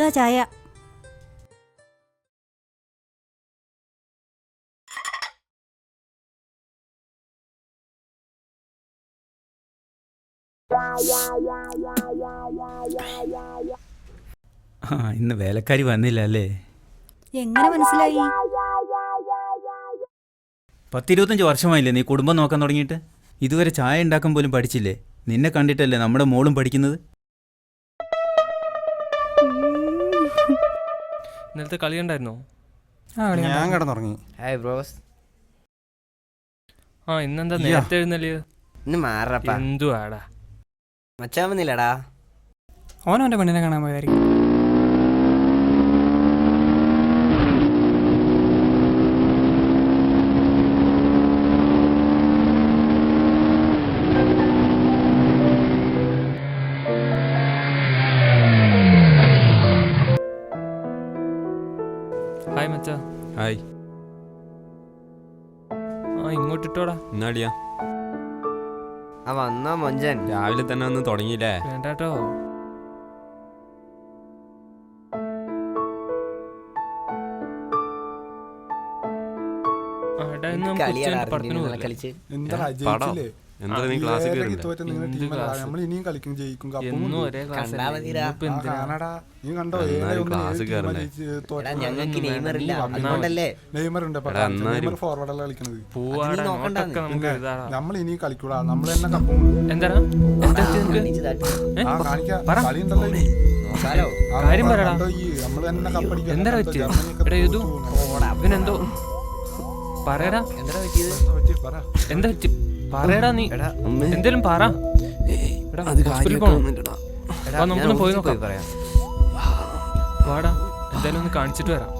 ഇതാ ചായ. ഇന്ന് വേലക്കാരി വന്നില്ല അല്ലേ? എങ്ങനെ മനസ്സിലായി? 10-25 വർഷമായില്ലേ നീ കുടുംബം നോക്കാൻ തുടങ്ങിയിട്ട്? ഇതുവരെ ചായ ഉണ്ടാക്കാൻ പോലും പഠിച്ചില്ലേ? നിന്നെ കണ്ടിട്ടല്ലേ നമ്മുടെ മോളും പഠിക്കുന്നത്. ഇന്നലത്തെ കളി ഉണ്ടായിരുന്നോ? ഞാൻ കിടന്നുറങ്ങി. Hi bros. ഇന്നെന്താ നേരത്തെ എഴുന്നള്ളിയത്? ഇന്ന് മാറപ്പാ. എന്തുവാടാ മച്ചാൻ വന്നില്ലടാ. ഓനവൻ്റെ പെണ്ണിനെ കാണാൻ പോയതായിരിക്കും. ഹായ് മച്ചാ. ഹായ്. ഇങ്ങോട്ടിട്ടോടാ. എന്നാടിയാ വന്നോ മൊഞ്ചൻ? രാവിലെ തന്നെ ഒന്ന് തുടങ്ങിയില്ലേ? വേണ്ടാട്ടോ. എന്താ നീ ക്ലാസ്സിൽ കയറുന്നത്? ക്ലാസ് കയറുന്നേ? നമ്മൾ ഇനി കളിക്കൂടാ, നമ്മൾ തന്നെ കപ്പും. എന്താ ഇവനെന്തോ പറയടാ. എന്താ പറ്റി പറയടാ. നീ എന്തേലും പറ. നമുക്കൊന്ന് പോയി നോക്കാം. വാടാ, എന്തായാലും ഒന്ന് കാണിച്ചിട്ട് വരാം.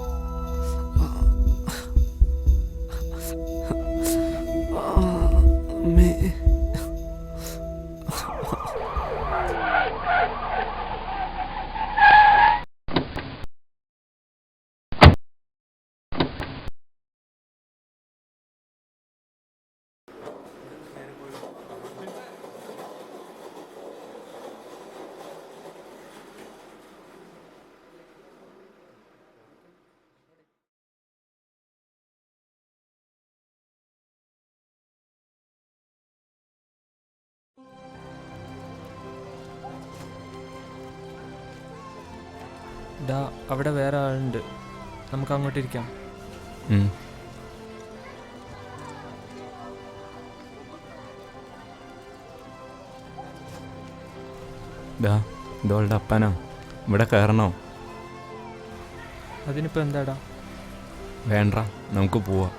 അവിടെ വേറെ ആളുണ്ട്, നമുക്ക് അങ്ങോട്ടിരിക്കാം. ഇതോളുടെ അപ്പനാ, ഇവിടെ കയറണോ? അതിനിപ്പോ എന്താടാ? വേണ്ട, നമുക്ക് പോവാ.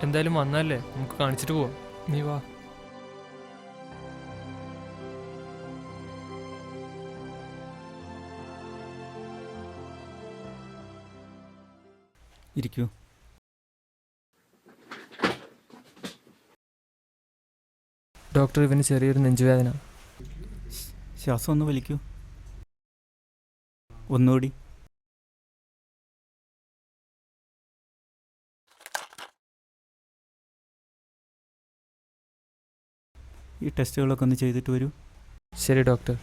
എന്തായാലും വന്നല്ലേ, നമുക്ക് കാണിച്ചിട്ട് പോവാം. നീ വാ. ഇരിക്കൂ. ഡോക്ടർ, ഇവന് ചെറിയൊരു നെഞ്ചുവേദന. ശ്വാസം ഒന്ന് വലിക്കൂ. ഒന്നുകൂടി. ഈ ടെസ്റ്റുകളൊക്കെ ഒന്ന് ചെയ്തിട്ട് വരൂ. ശരി ഡോക്ടർ.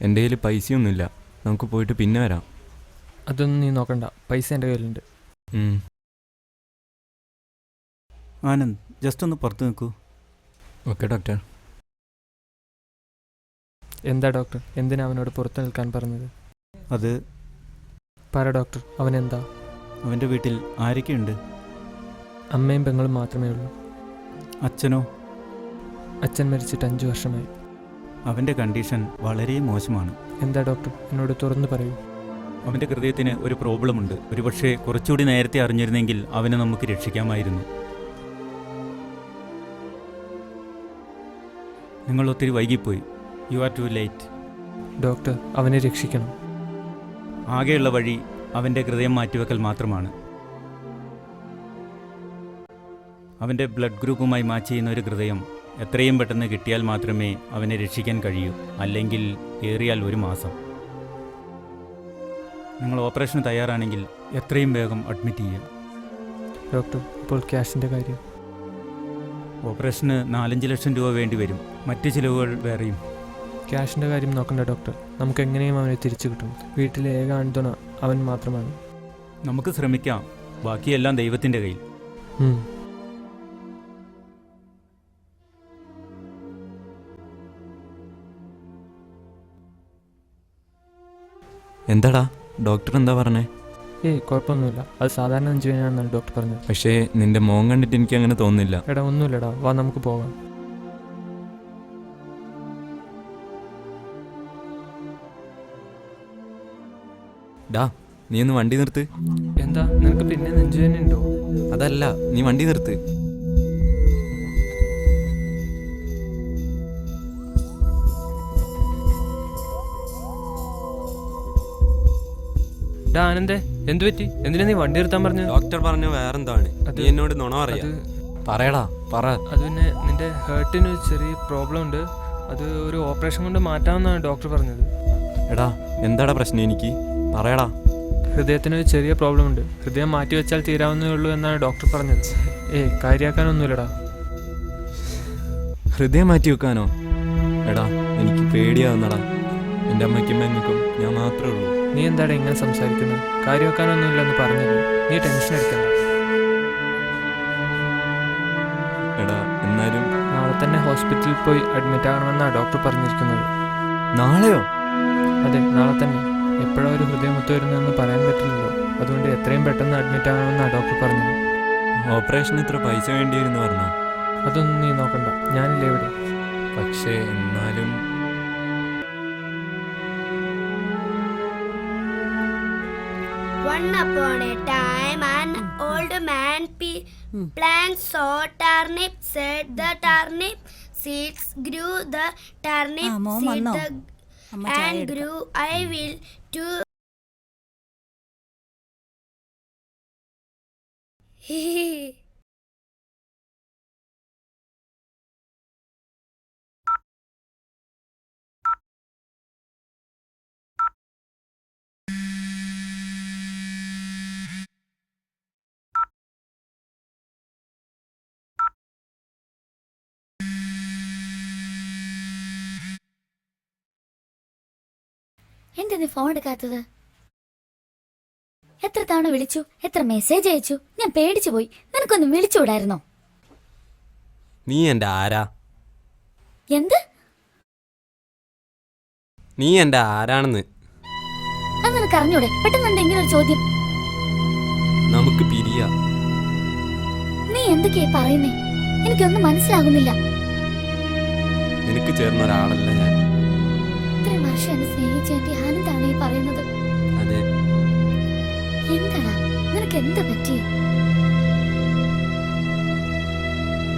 എൻ്റെ കയ്യിൽ പൈസയൊന്നുമില്ല, നമുക്ക് പോയിട്ട് പിന്നെ വരാം. അതൊന്നും നീ നോക്കണ്ട, പൈസ എൻ്റെ കയ്യിലുണ്ട്. ആനന്ദ്, ജസ്റ്റ് ഒന്ന് പുറത്ത് നിൽക്കൂ. Okay doctor. എന്താ ഡോക്ടർ, എന്തിനാ അവനോട് പുറത്ത് നിൽക്കാൻ പറഞ്ഞത്? അത് പറ ഡോക്ടർ, അവനെന്താ? അവൻ്റെ വീട്ടിൽ ആരൊക്കെയുണ്ട്? അമ്മയും പെങ്ങളും മാത്രമേ ഉള്ളൂ. അച്ഛനോ? അച്ഛൻ മരിച്ചിട്ട് 5 വർഷമായി. അവൻ്റെ കണ്ടീഷൻ വളരെ മോശമാണ്. എന്താ ഡോക്ടർ, എന്നോട് തുറന്നു പറയൂ. അവൻ്റെ ഹൃദയത്തിന് ഒരു പ്രോബ്ലമുണ്ട്. ഒരുപക്ഷെ കുറച്ചുകൂടി നേരത്തെ അറിഞ്ഞിരുന്നെങ്കിൽ അവനെ നമുക്ക് രക്ഷിക്കാമായിരുന്നു. നിങ്ങൾ ഒത്തിരി വൈകിപ്പോയി. You are to late. Doctor, അവനെ രക്ഷിക്കണം. ആകെയുള്ള വഴി അവൻ്റെ ഹൃദയം മാറ്റിവെക്കൽ മാത്രമാണ്. അവൻ്റെ ബ്ലഡ് ഗ്രൂപ്പുമായി മാച്ച് ചെയ്യുന്ന ഒരു ഹൃദയം എത്രയും പെട്ടെന്ന് കിട്ടിയാൽ മാത്രമേ അവനെ രക്ഷിക്കാൻ കഴിയൂ. അല്ലെങ്കിൽ ഏറിയാൽ 1 മാസം. നിങ്ങൾ ഓപ്പറേഷന് തയ്യാറാണെങ്കിൽ എത്രയും വേഗം അഡ്മിറ്റ് ചെയ്യാം. ഡോക്ടർ, ഇപ്പോൾ ക്യാഷിൻ്റെ കാര്യം? ഓപ്പറേഷന് 4-5 ലക്ഷം രൂപ വേണ്ടി വരും. മറ്റ് ചിലവുകൾ വേറെയും. ക്യാഷിൻ്റെ കാര്യം നോക്കണ്ട ഡോക്ടർ. നമുക്ക് എങ്ങനെയും അവനെ തിരിച്ചു കിട്ടും. വീട്ടിലെ ഏക ആൺതുണ അവൻ മാത്രമാണ്. നമുക്ക് ശ്രമിക്കാം. ബാക്കിയെല്ലാം ദൈവത്തിൻ്റെ കയ്യിൽ. എന്താടാ ഡോക്ടർ എന്താ പറഞ്ഞേ? കുഴപ്പമൊന്നുമില്ല. അത് സാധാരണ നെഞ്ചുവേദനയാണെന്നാണ് ഡോക്ടർ പറഞ്ഞത്. പക്ഷേ നിന്റെ മോൻ കണ്ടിട്ട് എനിക്ക് അങ്ങനെ തോന്നുന്നില്ല. എടാ ഒന്നുമില്ലടാ, വാ നമുക്ക് പോകാം. ഡാ നീ ഒന്ന് വണ്ടി നിർത്ത്. എന്താ നിനക്ക് പിന്നെ നെഞ്ചുവേദന ഉണ്ടോ? അതല്ല, നീ വണ്ടി നിർത്ത്. ഡാ ആനന്ദേ, എന്തു പറ്റി? എന്തിനാ നീ വണ്ടി നിർത്താൻ പറഞ്ഞു? ഡോക്ടർ പറഞ്ഞു വേറെന്താണ്. നീ എന്നോട് നുണ പറയാ. പറയടാ പറ. അത് പിന്നെ നിന്റെ ഹേർട്ടിന് ഒരു ചെറിയ പ്രോബ്ലം ഉണ്ട്. അത് ഒരു ഓപ്പറേഷൻ കൊണ്ട് മാറ്റാമെന്നാണ് ഡോക്ടർ പറഞ്ഞത്. എടാ എന്താടാ പ്രശ്നം? എനിക്ക് പറയടാ. ഹൃദയത്തിന് ഒരു ചെറിയ പ്രോബ്ലം ഉണ്ട്. ഹൃദയം മാറ്റി വെച്ചാൽ തീരാവുന്നേ ഉള്ളൂ എന്നാണ് ഡോക്ടർ പറഞ്ഞത്. കാര്യമാക്കാനൊന്നുമില്ലടാ. ഹൃദയം മാറ്റി വെക്കാനോ? എടാ എനിക്ക് പേടിയാവുന്നടാ. എൻ്റെ അമ്മയ്ക്കും പെങ്ങൾക്കും ഞാൻ മാത്രമേ ഉള്ളൂ. നീ എന്താടാ ഇങ്ങനെ സംസാരിക്കുന്നത്? കാര്യമാക്കാനൊന്നുമില്ലെന്ന് പറഞ്ഞില്ലേ? നീ ടെൻഷൻ അടിക്കണ്ട. എടാ എന്നാലും നാളെ തന്നെ ഹോസ്പിറ്റലിൽ പോയി അഡ്മിറ്റ് ആകണമെന്നാണ് ഡോക്ടർ പറഞ്ഞിരിക്കുന്നത്. നാളെയോ? അതെ, നാളെ തന്നെ. എപ്പോഴാണ് ഒരു ഹൃദയം ഒത്തു വരുന്നതെന്ന് പറയാൻ പറ്റില്ലല്ലോ. അതുകൊണ്ട് എത്രയും പെട്ടെന്ന് അഡ്മിറ്റ് ആകണമെന്നാണ് ഡോക്ടർ പറഞ്ഞത്. ഓപ്പറേഷന് ഇത്ര പൈസ വേണ്ടി വരുന്നു പറഞ്ഞോ? അതൊന്നും നീ നോക്കണ്ട, ഞാനില്ലേ ഇവിടെ. പക്ഷേ എന്നാലും One upon a time, an old man planted saw turnip, said the turnip seeds grew, the turnip മോൻ seed വന്നോ? the അമ്മ ചായ and എടുക്കാം. grew. I will to എന്താ നീ ഫോൺ എടുക്കാത്തത്? എത്ര തവണ വിളിച്ചു, എത്ര മെസ്സേജ് അയച്ചു. ഞാൻ പേടിച്ചു പോയി. നിനക്കൊന്ന് വിളിച്ചുകൂടായിരുന്നോ? നീ എൻ്റെ ആരാ? എന്ത്? നീ എൻ്റെ ആരാണെന്ന് അത് നിനക്ക് അറിഞ്ഞൂടെ? പെട്ടെന്ന് എന്താ ഇങ്ങനെ ഒരു ചോദ്യം? നമുക്ക് പിരിയാ. നീ എന്തൊക്കെയാ പറയുന്നേ? എനിക്കൊന്നും മനസ്സിലാകുന്നില്ല. നിനക്ക് ചേർന്ന ഒരാളല്ല ഞാൻ. ഇത്രയും വർഷം എന്നെ സ്നേഹിച്ചേണ്ടി ആനന്ദാണ് ഈ പറയുന്നത്. അതെ. എന്താടാ നിനക്ക് എന്താ പറ്റി?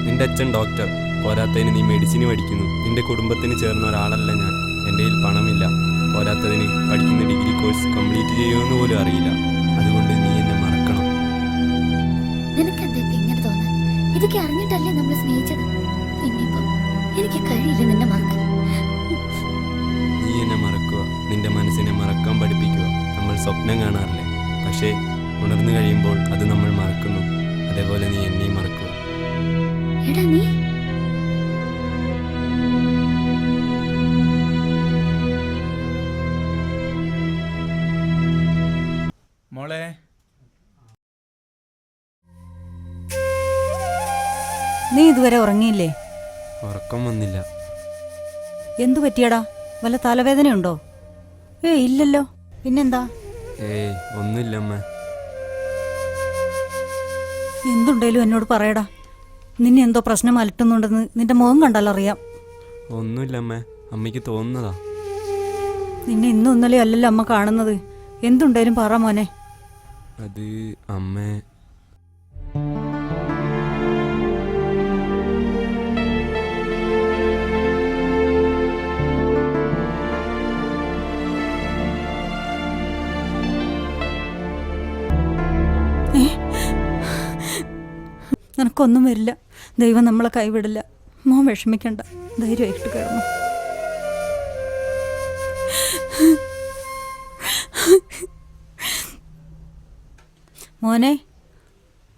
നിന്റെ അച്ഛൻ ഡോക്ടർ, പോരാത്തതിന് നീ മെഡിസിന് പഠിക്കുന്നു. നിന്റെ കുടുംബത്തിന് ചേർന്ന ഒരാളല്ല ഞാൻ. എൻ്റെ കയ്യിൽ പണമില്ല. പോരാത്തതിന് പഠിക്കുന്ന ഡിഗ്രി കോഴ്സ് കംപ്ലീറ്റ് ചെയ്യുമെന്ന് പോലും അറിയില്ല. അതുകൊണ്ട് നീ എന്നെ മറക്കണം. നിനക്കെന്താ ഇപ്പൊ ഇങ്ങനെ തോന്നാൻ? ഇതൊക്കെ അറിഞ്ഞിട്ടല്ലേ നമ്മൾ സ്നേഹിച്ചത്. പിന്നിപ്പോ എനിക്ക് കഴിയില്ല നിന്നെ മറക്കാൻ. നീ എന്നെ മറക്കുക. നിന്റെ മനസ്സിനെ മറക്കാൻ പഠിപ്പിക്കുക. നമ്മൾ സ്വപ്നം കാണാറില്ലേ? പക്ഷേ ഉണർന്നു കഴിയുമ്പോൾ അത് നമ്മൾ മറക്കുന്നു. അതേപോലെ നീ എന്നെയും മറക്കുക. എടാ നീ മോളെ, നീ ഇതുവരെ ഉറങ്ങിയില്ലേ? ഉറക്കം വന്നില്ല. എന്തു പറ്റിയടാ? വല്ല തലവേദനയുണ്ടോ? ഇല്ലല്ലോ. പിന്നെന്താ? ഒന്നുമില്ല അമ്മ. എന്തുണ്ടേലും എന്നോട് പറയടാ. നിന്നെ എന്തോ പ്രശ്നം അലട്ടുന്നുണ്ടെന്ന് നിന്റെ മുഖം കണ്ടാലറിയാം. ഒന്നുമില്ല അമ്മ, അമ്മയ്ക്ക് തോന്നുന്നതാ. നിന്നെ ഇന്നും ഇന്നലെ അല്ലല്ലോ അമ്മ കാണുന്നത്. എന്തുണ്ടേലും പറ മോനെ. അത് അമ്മ നിനക്കൊന്നും വരില്ല. ദൈവം നമ്മളെ കൈവിടില്ല. മോൻ വിഷമിക്കണ്ട. ധൈര്യമായിട്ട് കയറുന്നു. മോനെ,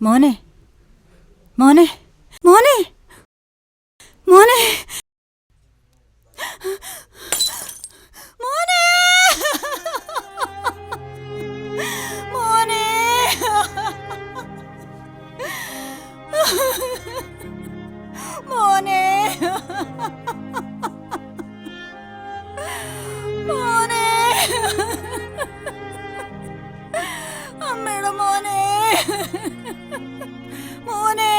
മോനെ, മോനെ, മോനെ, മോനെ. മോനെ മോനെ അമ്മയുടെ മോനെ മോനെ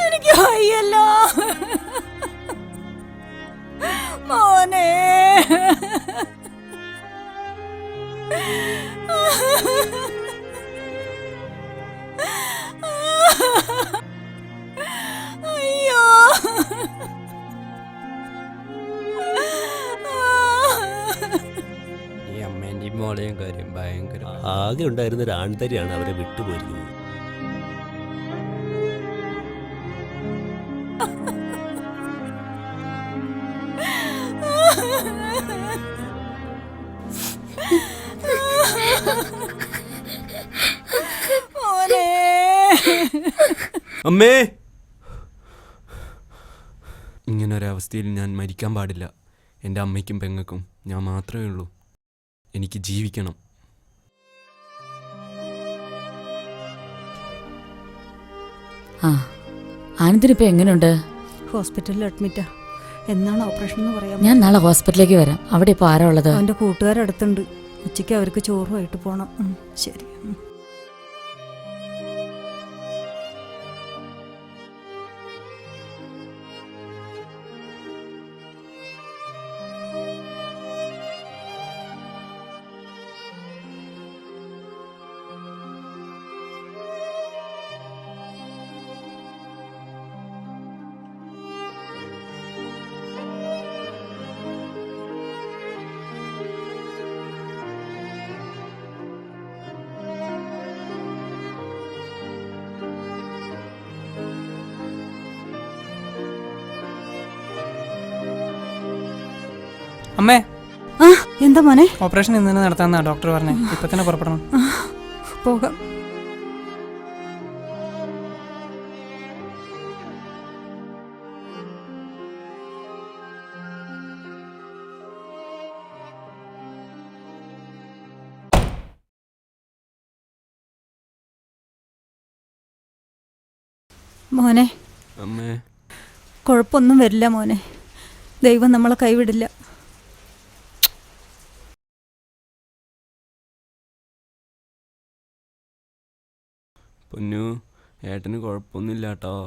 എനിക്ക് വയ്യല്ലോ മോനെ അയ്യോ ഈ അമ്മേൻ്റെയും മോളെയും കാര്യം ഭയങ്കര ആകെ ഉണ്ടായിരുന്ന ഒരു ആൺതരിയാണ് അവരെ വിട്ടുപോയിരിക്കുന്നത്. മോനെ അമ്മേ, ഇങ്ങനൊരവസ്ഥയിൽ ഞാൻ മരിക്കാൻ പാടില്ല. എൻ്റെ അമ്മയ്ക്കും പെങ്ങൾക്കും ഞാൻ മാത്രമേ ഉള്ളൂ. എനിക്ക് ജീവിക്കണം. ആ ആനന്ദിനിപ്പോ എങ്ങനെയുണ്ട്? ഹോസ്പിറ്റലിൽ അഡ്മിറ്റാ. എന്നാണ് ഓപ്പറേഷൻ എന്ന് പറയാം? ഞാൻ നാളെ ഹോസ്പിറ്റലിലേക്ക് വരാം. അവിടെ ഇപ്പോൾ ആരാ ഉള്ളത്? അവൻ്റെ കൂട്ടുകാരടുത്തുണ്ട്. ഉച്ചയ്ക്ക് അവർക്ക് ചോറുമായിട്ട് പോകണം. ശരി. അമ്മേ, ആ എന്താ മോനെ? ഓപ്പറേഷൻ ഇന്ന് തന്നെ നടത്താമെന്നാ ഡോക്ടർ പറഞ്ഞേ. ഇപ്പൊ തന്നെ പുറപ്പെടണം. പോകാം. മോനെ, അമ്മേ, കുഴപ്പമൊന്നും വരില്ല മോനെ. ദൈവം നമ്മളെ കൈവിടില്ല. പൊന്നു, ഏട്ടന് കുഴപ്പമൊന്നുമില്ല കേട്ടോ.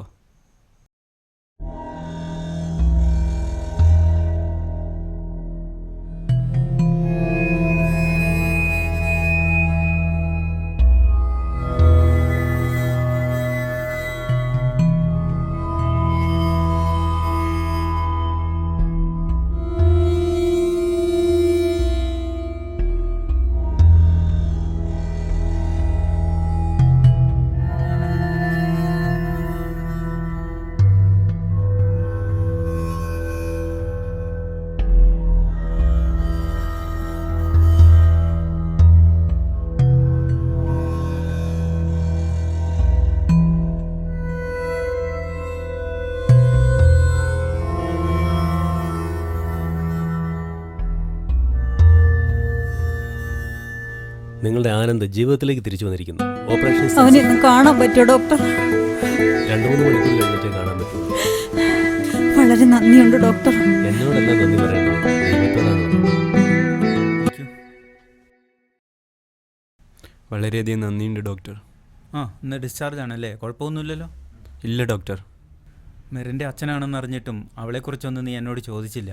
നിങ്ങളുടെ ആനന്ദ് ജീവിതത്തിലേക്ക് തിരിച്ചു വന്നിരിക്കുന്നു. ഓപ്പറേഷൻ അവനെ ഒന്ന് കാണാൻ പറ്റുമോ ഡോക്ടർ? 2-3 മണിക്കൂർ കഴിഞ്ഞിട്ടേ കാണാൻ പറ്റൂ. വളരെ നന്ദിയുണ്ട് ഡോക്ടർ. എന്നോടെല്ലാം നന്ദി പറയണം, ദൈവത്തോടാണ്. വളരെയധികം നന്ദിയുണ്ട് ഡോക്ടർ. ആ, ഇന്ന് ഡിസ്ചാർജ് ആണല്ലേ? കുഴപ്പമൊന്നുമില്ലല്ലോ? ഇല്ല ഡോക്ടർ. മെറിൻ്റെ അച്ഛനാണെന്ന് അറിഞ്ഞിട്ടും അവളെക്കുറിച്ചൊന്നും നീ എന്നോട് ചോദിച്ചില്ല.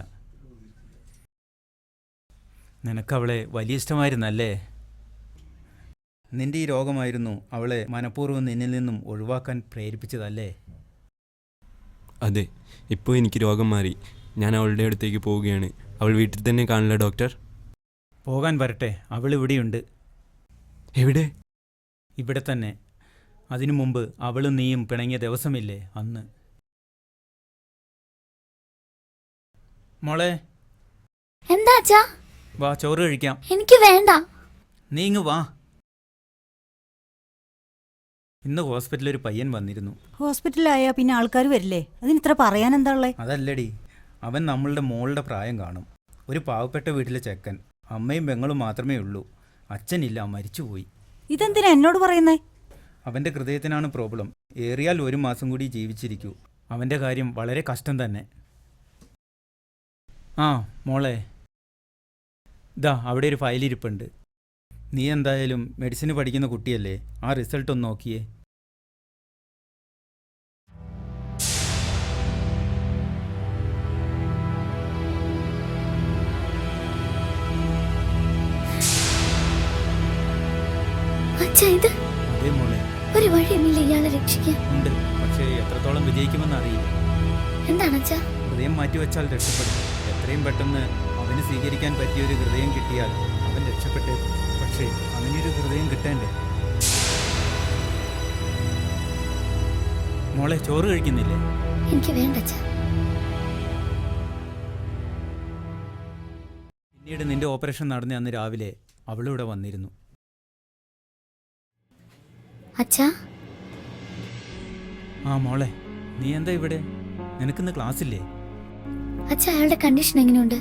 നിനക്കവളെ വലിയ ഇഷ്ടമായിരുന്നല്ലേ? നിന്റെ ഈ രോഗമായിരുന്നു അവളെ മനഃപൂർവ്വം നിന്നിൽ നിന്നും ഒഴിവാക്കാൻ പ്രേരിപ്പിച്ചതല്ലേ? അതെ, ഇപ്പോൾ എനിക്ക് രോഗം മാറി. ഞാൻ അവളുടെ അടുത്തേക്ക് പോവുകയാണ്. അവൾ വീട്ടിൽ തന്നെ കാണില്ല ഡോക്ടർ? പോകാൻ വരട്ടെ, അവൾ ഇവിടെയുണ്ട്. എവിടെ? ഇവിടെ തന്നെ. അതിനു മുമ്പ് അവളും നീയും പിണങ്ങിയ ദിവസമില്ലേ അന്ന്? മോളെ, എന്താ അച്ഛാ? വാ, ചോറ് കഴിക്കാം. എനിക്ക് വേണ്ട. നീ ഇങ്ങ് വാ. ഇന്ന് ഹോസ്പിറ്റലിൽ ഒരു പയ്യൻ വന്നിരുന്നു. ഹോസ്പിറ്റലിലായാൽ പിന്നെ ആൾക്കാർ വരില്ലേ? അതിന് ഇത്ര പറയാൻ എന്താ ഉള്ളത്? അതല്ലടി, അവൻ നമ്മളുടെ മോളുടെ പ്രായം കാണും. ഒരു പാവപ്പെട്ട വീട്ടിലെ ചെക്കൻ. അമ്മയും പെങ്ങളും മാത്രമേ ഉള്ളൂ. അച്ഛനില്ല, മരിച്ചുപോയി. ഇതെന്തിനാ എന്നോട് പറയുന്നേ? അവൻ്റെ ഹൃദയത്തിനാണ് പ്രോബ്ലം. ഏറിയാൽ 1 മാസം കൂടി ജീവിച്ചിരിക്കൂ. അവൻ്റെ കാര്യം വളരെ കഷ്ടം തന്നെ. ആ മോളെ, ഇതാ അവിടെ ഒരു ഫയൽ ഇരിപ്പുണ്ട്. നീ എന്തായാലും മെഡിസിന് പഠിക്കുന്ന കുട്ടിയല്ലേ, ആ റിസൾട്ട് ഒന്ന് നോക്കിയേ. അച്ഛാ, ഇത് അതേ മോളെ, ഒരു വഴിയുമില്ല ഇയാളെ രക്ഷിക്കാൻ. ഉണ്ട്. പക്ഷേ എത്രത്തോളം വിജയിക്കുമെന്ന് അറിയില്ല. എന്താണ് അച്ഛാ? ഹൃദയം മാറ്റിവെച്ചാൽ രക്ഷപ്പെടും. എത്രയും പെട്ടെന്ന് അവന് സ്വീകരിക്കാൻ പറ്റിയൊരു ഹൃദയം കിട്ടിയാൽ അവൻ രക്ഷപ്പെട്ടേക്കും. പക്ഷേ അവനൊരു ഹൃദയം കിട്ടേണ്ടേ? മോളെ, ചോറ് കഴിക്കുന്നില്ലേ? എനിക്ക് വേണ്ട അച്ഛാ. പിന്നീട് നിന്റെ ഓപ്പറേഷൻ നടന്ന അന്ന് രാവിലെ അവളിവിടെ വന്നിരുന്നു. അച്ഛാ, ആ മോളെ, നീ എന്താ ഇവിടെ? നിനക്കിന്ന് ക്ലാസ്സില്ലേ? അച്ഛാ, അയാളുടെ കണ്ടീഷൻ എങ്ങനെയുണ്ട്?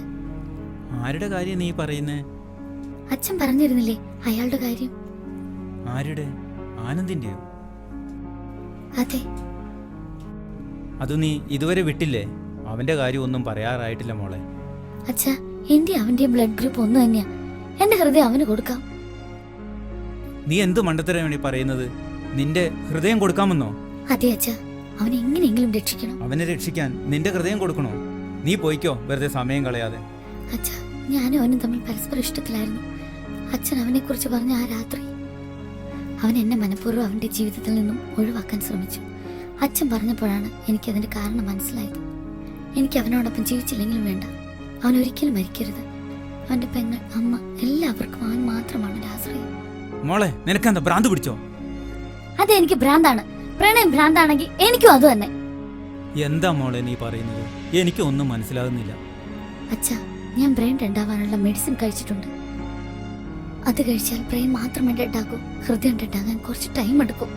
ആരുടെ കാര്യം നീ പറയുന്നേ? അച്ഛൻ പറഞ്ഞിരുന്നില്ലേ അയാളുടെ കാര്യം? ആരുടെ? ആനന്ദിന്റെയോ? അതെ. അത് നീ ഇതുവരെ വിട്ടില്ലേ? അവന്റെ കാര്യം ഒന്നും പറയാറായിട്ടില്ല മോളെ. അച്ഛാ, എന്റെ അവന്റെയും ബ്ലഡ് ഗ്രൂപ്പ് ഒന്ന് തന്നെയാ. എന്റെ ഹൃദയം അവന് കൊടുക്കാം. നീ എന്ത് മണ്ടത്തരമാണ് ഈ പറയുന്നത്? നിന്റെ ഹൃദയം കൊടുക്കാമെന്നോ? അതെ അച്ഛാ, അവനെ എങ്ങനെയെങ്കിലും രക്ഷിക്കണം. അവനെ രക്ഷിക്കാൻ നിന്റെ ഹൃദയം കൊടുക്കണോ? നീ പോയിക്കോ, വെറുതെ സമയം കളയാതെ. അച്ഛാ, ഞാനും അവനും തമ്മിൽ പരസ്പര ഇഷ്ടത്തിലായിരുന്നു. അച്ഛൻ അവനെ കുറിച്ച് പറഞ്ഞ ആ രാത്രി അവൻ എന്നെ മനഃപൂർവ്വം അവന്റെ ജീവിതത്തിൽ നിന്നും ഒഴിവാക്കാൻ ശ്രമിച്ചു. അച്ഛൻ പറഞ്ഞപ്പോഴാണ് എനിക്കതിന്റെ കാരണം മനസ്സിലായത്. എനിക്ക് അവനോടൊപ്പം ജീവിച്ചില്ലെങ്കിലും വേണ്ട, അവൻ ഒരിക്കലും മരിക്കരുത്. അവന്റെ പെങ്ങൾ, അമ്മ, എല്ലാവർക്കും അവൻ മാത്രമാണ് ഒരു ആശ്രയം. മോളെ, നിനക്കെന്താ ഭ്രാന്ത് പിടിച്ചോ? അതെ, എനിക്ക് ഭ്രാന്താണ്. പ്രണയം ഭ്രാന്താണെങ്കിൽ എനിക്കും അത് തന്നെ. എന്താ മോളെ നീ പറയുന്നത്? എനിക്കൊന്നും മനസ്സിലാകുന്നില്ല. അച്ഛാ, ഞാൻ ബ്രെയിൻ ഡെഡാവാനുള്ള മെഡിസിൻ കഴിച്ചിട്ടുണ്ട്. അത് കഴിച്ചാൽ ബ്രെയിൻ മാത്രമേ ഡെഡാകൂ. ഹൃദയം ഡെഡാകാൻ കുറച്ച് ടൈം എടുക്കും.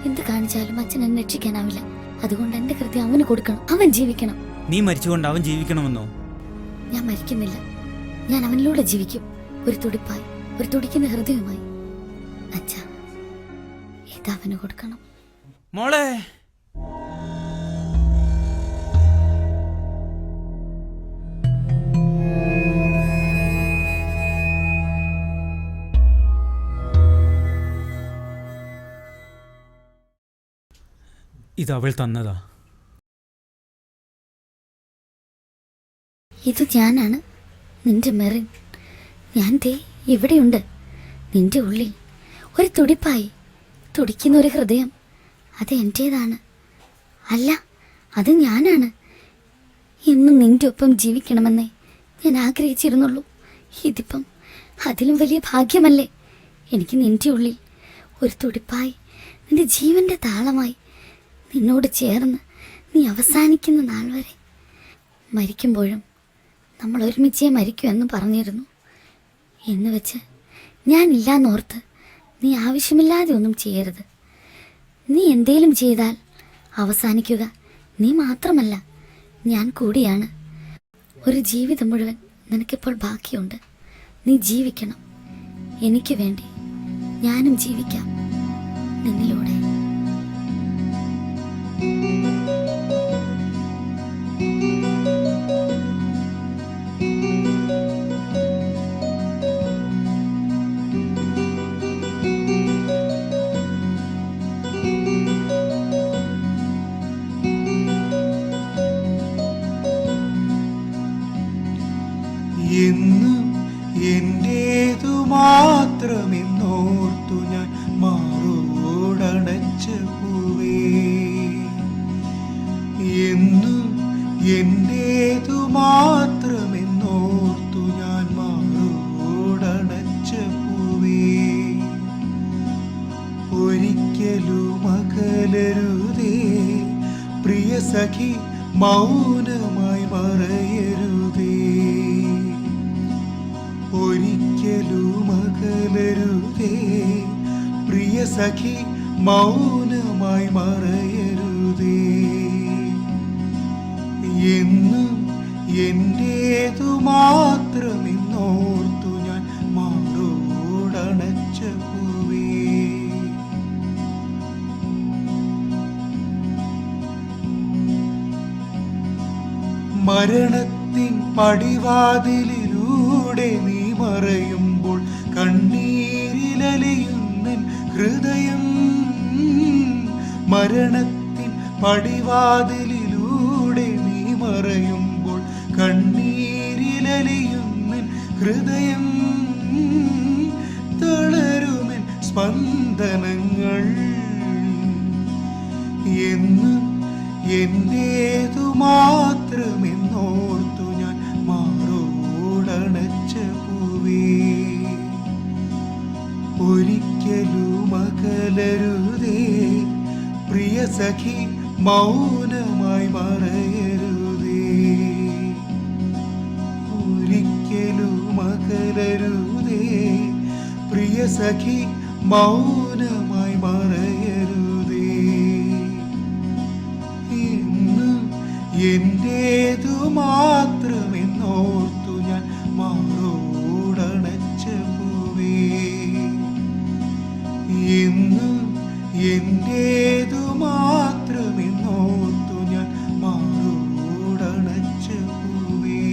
എന്ത് കാണിച്ചാലും അച്ഛൻ എന്നെ രക്ഷിക്കാനാവില്ല. അതുകൊണ്ട് എന്റെ ഹൃദയം അവന് കൊടുക്കണം. അവൻ ജീവിക്കണം. നീ മരിച്ചുകൊണ്ട് അവൻ ജീവിക്കണമെന്നോ? ഞാൻ മരിക്കുന്നില്ല. ഞാൻ അവനിലൂടെ ജീവിക്കും. ഒരു തുടിപ്പായി, ഒരു തുടിക്കുന്ന ഹൃദയവുമായി. അച്ഛാ, ഇത് അവന് കൊടുക്കണം. മോളെ, ഇത് അവൾ തന്നതാ. ഇത് ഞാനാണ്, നിന്റെ മെറിൻ. ഞാൻ ദേ ഇവിടെയുണ്ട്, നിന്റെ ഉള്ളിൽ. ഒരു തുടിപ്പായി, തുടിക്കുന്ന ഒരു ഹൃദയം. അത് എൻ്റേതാണ്. അല്ല, അത് ഞാനാണ്. എന്നും നിന്റെ ഒപ്പം ജീവിക്കണമെന്നേ ഞാൻ ആഗ്രഹിച്ചിരുന്നുള്ളൂ. ഇതിപ്പം അതിലും വലിയ ഭാഗ്യമല്ലേ? എനിക്ക് നിന്റെ ഉള്ളിൽ ഒരു തുടിപ്പായി, നിന്റെ ജീവന്റെ താളമായി, നിന്നോട് ചേർന്ന് നീ അവസാനിക്കുന്ന നാൾ വരെ. മരിക്കുമ്പോഴും നമ്മൾ ഒരുമിച്ചേ മരിക്കുമെന്ന് പറഞ്ഞിരുന്നു. എന്ന് വെച്ച് ഞാനില്ലാന്നോർത്ത് നീ ആവശ്യമില്ലാതെ ഒന്നും ചെയ്യരുത്. നീ എന്തേലും ചെയ്താൽ അവസാനിക്കുക നീ മാത്രമല്ല, ഞാൻ കൂടിയാണ്. ഒരു ജീവിതം മുഴുവൻ നിനക്കിപ്പോൾ ബാക്കിയുണ്ട്. നീ ജീവിക്കണം. എനിക്ക് വേണ്ടി ഞാനും ജീവിക്കാം നിന്നിലൂടെ. എന്നും എന്റേതു മാത്രമെന്നോർത്തു ഞാൻ മാറോടണച്ച പൂവേ. എന്നും എന്റേതു മാത്രമെന്നോർത്തു ഞാൻ മാറോടണച്ച പൂവേ. ഒരിക്കലും അകലരുതേ പ്രിയ സഖി, മൗനമായി മറയരുതേ. ഒരിക്കലും അകലരുതേ പ്രിയ സഖി, മൗനമായി മറയരുതേ. എന്നും എന്റേതു മാത്രമെന്നോർത്തു ഞാൻ മരണത്തിൻ പടിവാതിലിലൂടെ നീ മറയുമ്പോൾ കണ്ണീരിലലിയുന്നൻ ഹൃദയം. മരണത്തിൻ പടിവാതിലിലൂടെ നീ മറയുമ്പോൾ കണ്ണീരിലലിയുന്നൻ ഹൃദയം. തളരുമെൻ സ്പന്ദനങ്ങൾ എന്നും എന്റേതു മാത്രമെന്നോർത്തു ഞാൻ മാറോടണച്ച പൂവേ. ഒരിക്കലും അകലരുതേ പ്രിയ സഖി, മൗനമായി മറയരുതേ. ഒരിക്കലും അകലരുതേ പ്രിയ സഖി, മൗനമായി മറയരുതേ. എന്നും എന്റേതു മാത്രമെന്നോർത്തു ഞാൻ മാറോടണച്ച പൂവേ. എന്നും എന്റേതു മാത്രമെന്നോർത്തു ഞാൻ മാറോടണച്ച പൂവേ.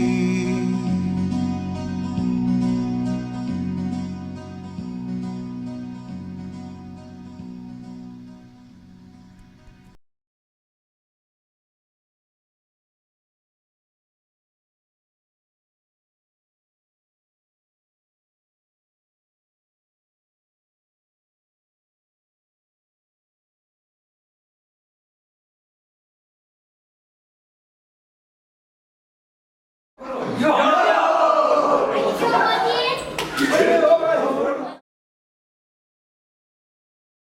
야!